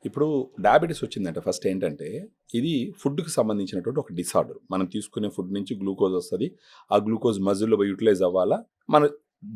ఇప్పుడు డయాబెటీస్ వచ్చిందంటే ఫస్ట్ ఏంటంటే ఇది ఫుడ్కి సంబంధించినటువంటి ఒక డిసార్డర్. మనం తీసుకునే ఫుడ్ నుంచి గ్లూకోజ్ వస్తుంది. ఆ గ్లూకోజ్ మజిల్లో యూటిలైజ్ అవ్వాలా మన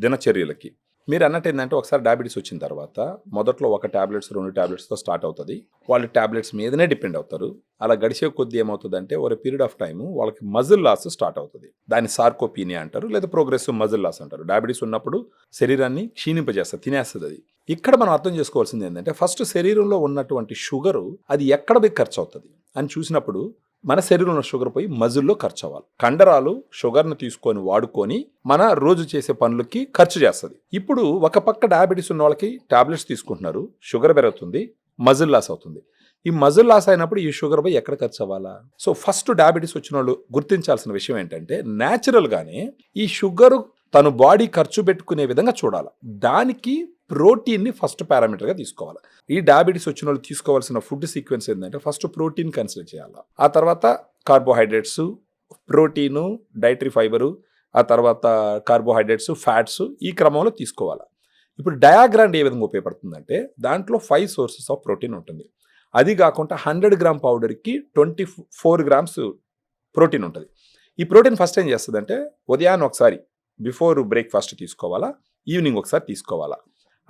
దినచర్యలకి. మీరు అన్నట్టు ఏంటంటే ఒకసారి డయాబెటీస్ వచ్చిన తర్వాత మొదట్లో ఒక టాబ్లెట్స్ 2 టాబ్లెట్స్తో స్టార్ట్ అవుతుంది. వాళ్ళు టాబ్లెట్స్ మీదనే డిపెండ్ అవుతారు. అలా గడిచే కొద్దీ ఏమవుతుందంటే ఒక పీరియడ్ ఆఫ్ టైం వాళ్ళకి మజిల్ లాస్ స్టార్ట్ అవుతుంది. దాన్ని సార్కోపీనియా అంటారు, లేదా ప్రోగ్రెసివ్ మజిల్ లాస్ అంటారు. డయాబెటీస్ ఉన్నప్పుడు శరీరాన్ని క్షీణింపజేస్తుంది, తినేస్తుంది అది. ఇక్కడ మనం అర్థం చేసుకోవాల్సింది ఏంటంటే ఫస్ట్ శరీరంలో ఉన్నటువంటి షుగరు అది ఎక్కడ పోయి ఖర్చు అవుతుంది అని చూసినప్పుడు మన శరీరంలో షుగర్ పోయి మజిల్లో ఖర్చు అవ్వాలి. కండరాలు షుగర్ను తీసుకొని వాడుకొని మన రోజు చేసే పనులకి ఖర్చు చేస్తుంది. ఇప్పుడు ఒక పక్క డయాబెటీస్ ఉన్న వాళ్ళకి టాబ్లెట్స్ తీసుకుంటున్నారు, షుగర్ పెరుగుతుంది, మజిల్ లాస్ అవుతుంది. ఈ మజిల్ లాస్ అయినప్పుడు ఈ షుగర్ పోయి ఎక్కడ ఖర్చు అవ్వాలా? సో ఫస్ట్ డయాబెటీస్ వచ్చిన వాళ్ళు గుర్తించాల్సిన విషయం ఏంటంటే న్యాచురల్గానే ఈ షుగర్ తను బాడీ ఖర్చు పెట్టుకునే విధంగా చూడాలి. దానికి ప్రోటీన్ని ఫస్ట్ పారామీటర్గా తీసుకోవాలి. ఈ డయాబెటీస్ వచ్చిన వాళ్ళు తీసుకోవాల్సిన ఫుడ్ సీక్వెన్స్ ఏంటంటే ఫస్ట్ ప్రోటీన్ కన్సిడర్ చేయాలి, ఆ తర్వాత కార్బోహైడ్రేట్స్, ప్రోటీను, డైటరీ ఫైబరు, ఆ తర్వాత కార్బోహైడ్రేట్స్, ఫ్యాట్స్ ఈ క్రమంలో తీసుకోవాలి. ఇప్పుడు డయాగ్రామ్ ఏ విధంగా ఉపయోగపడుతుందంటే దాంట్లో 5 సోర్సెస్ ఆఫ్ ప్రోటీన్ ఉంటుంది. అది కాకుండా 100 గ్రామ్ పౌడర్కి 24 గ్రామ్స్ ప్రోటీన్ ఉంటుంది. ఈ ప్రోటీన్ ఫస్ట్ ఏం చేస్తుందంటే ఉదయాన్నే ఒకసారి బిఫోర్ బ్రేక్ఫాస్ట్ తీసుకోవాలా, ఈవినింగ్ ఒకసారి తీసుకోవాలా.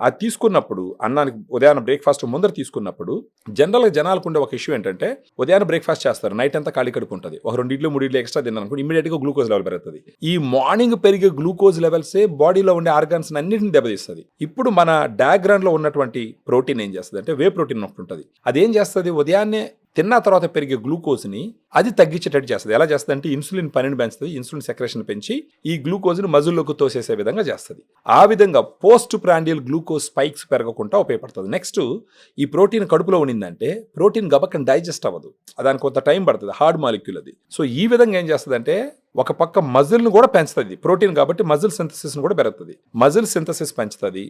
అది తీసుకున్నప్పుడు అన్నానికి ఉదయాన్నే బ్రేక్ఫాస్ట్ ముందర తీసుకున్నప్పుడు జనరల్గా జనాలకు ఉండే ఒక ఇష్యూ ఏంటంటే ఉదయాన్నే బ్రేక్ఫాస్ట్ చేస్తారు, నైట్ అంతా ఖాళీ కడుపు ఉంటుంది, ఒక 2 ఇడ్లు 3 ఇడ్లు ఎక్స్ట్రా తిన్నారనుకోండి ఇమీడియట్గా గ్లూకోజ్ లెవెల్ పెరుగుతుంది. ఈ మార్నింగ్ పెరిగే గ్లూకోజ్ లెవెల్సే బాడీలో ఉండే ఆర్గాన్స్ అన్నింటిని దెబ్బతీస్తుంది. ఇప్పుడు మన డయాగ్రామ్లో ఉన్నటువంటి ప్రోటీన్ ఏం చేస్తుంది అంటే వే ప్రోటీన్ ఒకటి ఉంటుంది. అదేం చేస్తుంది, ఉదయాన్నే తిన్న తర్వాత పెరిగే గ్లూకోజ్ని అది తగ్గించేటట్టు చేస్తుంది. ఎలా చేస్తుంది అంటే ఇన్సులిన్ పనిని పెంచుతుంది, ఇన్సులిన్ సెక్రేషన్ పెంచి ఈ గ్లూకోజ్ని మజిల్లోకి తోసేసే విధంగా చేస్తుంది. ఆ విధంగా పోస్ట్ ప్రాండియల్ గ్లూకోజ్ స్పైక్స్ పెరగకుండా ఉపయోగపడుతుంది. నెక్స్ట్ ఈ ప్రోటీన్ కడుపులో ఉండిందంటే ప్రోటీన్ గబక్కని డైజెస్ట్ అవ్వదు, దానికి కొంత టైం పడుతుంది, హార్డ్ మాలిక్యూల్ అది. సో ఈ విధంగా ఏం చేస్తుంది అంటే ఒక పక్క మజిల్ను కూడా పెంచుతుంది, ప్రోటీన్ కాబట్టి మజిల్ సింథసిస్ని కూడా పెరుగుతుంది. మజిల్ సింథసిస్ పెంచుతుంది,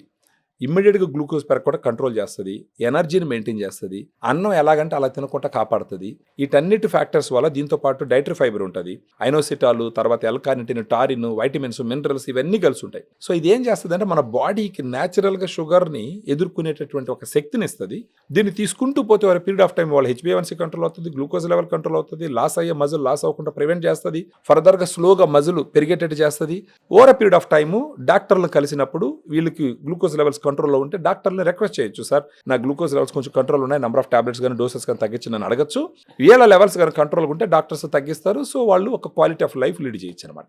ఇమ్మీడియట్గా గ్లూకోజ్ పెరగకుండా కంట్రోల్ చేస్తుంది, ఎనర్జీని మెయింటైన్ చేస్తుంది, అన్నం ఎలాగంటే అలా తినకుండా కాపాడుతుంది. వీటన్నిటి ఫ్యాక్టర్స్ వల్ల దీంతో పాటు డైటరీ ఫైబర్ ఉంటుంది, ఐనోసిటాలు, తర్వాత ఎల్కానిటిన్, టారిన్, వైటమిన్స్, మినరల్స్ ఇవన్నీ కలిసి ఉంటాయి. సో ఇది ఏం చేస్తుంది అంటే మన బాడీకి న్యాచురల్గా షుగర్ని ఎదుర్కొనేటటువంటి ఒక శక్తిని ఇస్తుంది. దీన్ని తీసుకుంటూ పోతే ఒక పీరియడ్ ఆఫ్ టైం వాళ్ళ HbA1c కంట్రోల్ అవుతుంది, గ్లూకోజ్ లెవెల్ కంట్రోల్ అవుతుంది, లాస్ అయ్యే మజిల్ లాస్ అవ్వకుండా ప్రివెంట్ చేస్తుంది, ఫర్దర్గా స్లోగా మజిల్ పెరిగేటట్టు చేస్తుంది. ఓవర్ పీరియడ్ ఆఫ్ టైము డాక్టర్లను కలిసినప్పుడు వీళ్ళకి గ్లూకోజ్ లెవెల్స్ కంట్రోల్లో ఉంటే డాక్టర్ని రిక్వెస్ట్ చేయొచ్చు, సార్ నా గ్లూకోజ్ లెవెల్స్ కొంచెం కంట్రోల్ ఉన్నాయి, నెంబర్ ఆఫ్ టాబ్లెట్స్ కానీ డోసెస్ కానీ తగ్గించని అడగచ్చు. వీళ్ళ లెవెల్స్ కానీ కంట్రోల్ ఉంటే డాక్టర్స్ తగ్గిస్తారు. సో వాళ్ళు ఒక క్వాలిటీ ఆఫ్ లైఫ్ లీడ్ చేయొచ్చు అనమాట.